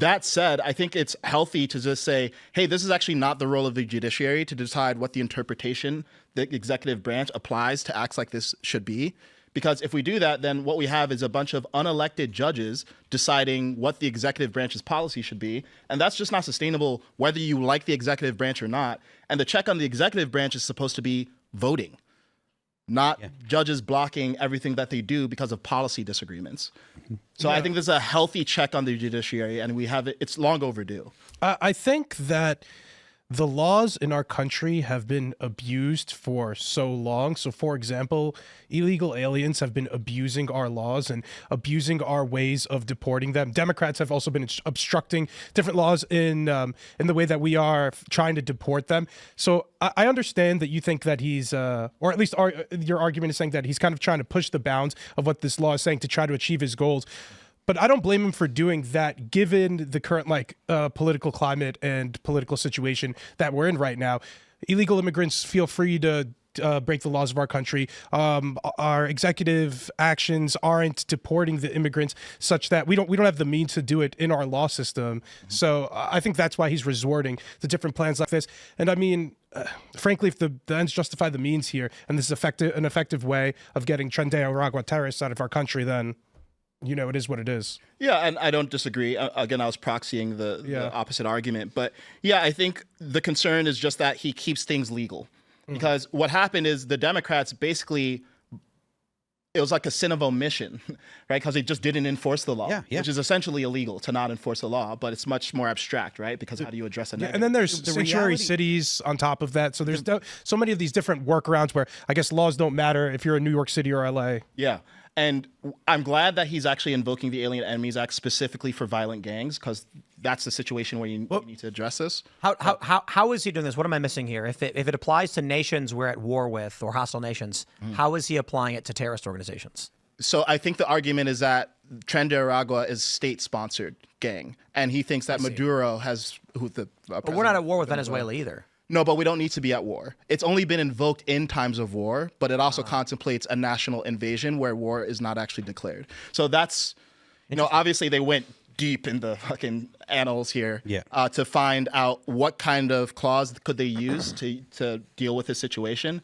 That said, I think it's healthy to just say, hey, this is actually not the role of the judiciary to decide what the interpretation the executive branch applies to acts like this should be. Because if we do that, then what we have is a bunch of unelected judges deciding what the executive branch's policy should be. And that's just not sustainable, whether you like the executive branch or not. And the check on the executive branch is supposed to be voting, not judges blocking everything that they do because of policy disagreements. So I think there's a healthy check on the judiciary, and we have it. It's long overdue. I think that the laws in our country have been abused for so long. So, for example, illegal aliens have been abusing our laws and abusing our ways of deporting them. Democrats have also been obstructing different laws in the way that we are trying to deport them. So, I understand that you think that he's, or at least your argument is saying that he's kind of trying to push the bounds of what this law is saying to try to achieve his goals. But I don't blame him for doing that, given the current political climate and political situation that we're in right now. Illegal immigrants feel free to break the laws of our country. Our executive actions aren't deporting the immigrants such that we don't have the means to do it in our law system. So I think that's why he's resorting to different plans like this. And I mean, frankly, if the ends justify the means here, and this is an effective way of getting Tren de Aragua terrorists out of our country, then it is what it is. Yeah, and I don't disagree. Again, I was proxying the opposite argument. But yeah, I think the concern is just that he keeps things legal. Because what happened is the Democrats basically, it was like a sin of omission, right? Because they just didn't enforce the law, which is essentially illegal to not enforce the law. But it's much more abstract, right? Because how do you address a negative? And then there's the sanctuary cities on top of that. So there's so many of these different workarounds where I guess laws don't matter if you're in New York City or LA. Yeah. And I'm glad that he's actually invoking the Alien Enemies Act specifically for violent gangs, because that's the situation where you need to address this. How is he doing this? What am I missing here? If it applies to nations we're at war with or hostile nations, how is he applying it to terrorist organizations? So I think the argument is that Tren de Aragua is state-sponsored gang, and he thinks that Maduro has But we're not at war with Venezuela either. No, but we don't need to be at war. It's only been invoked in times of war, but it also contemplates a national invasion where war is not actually declared. So that's, obviously they went deep in the fucking annals here to find out what kind of clause could they use to deal with this situation.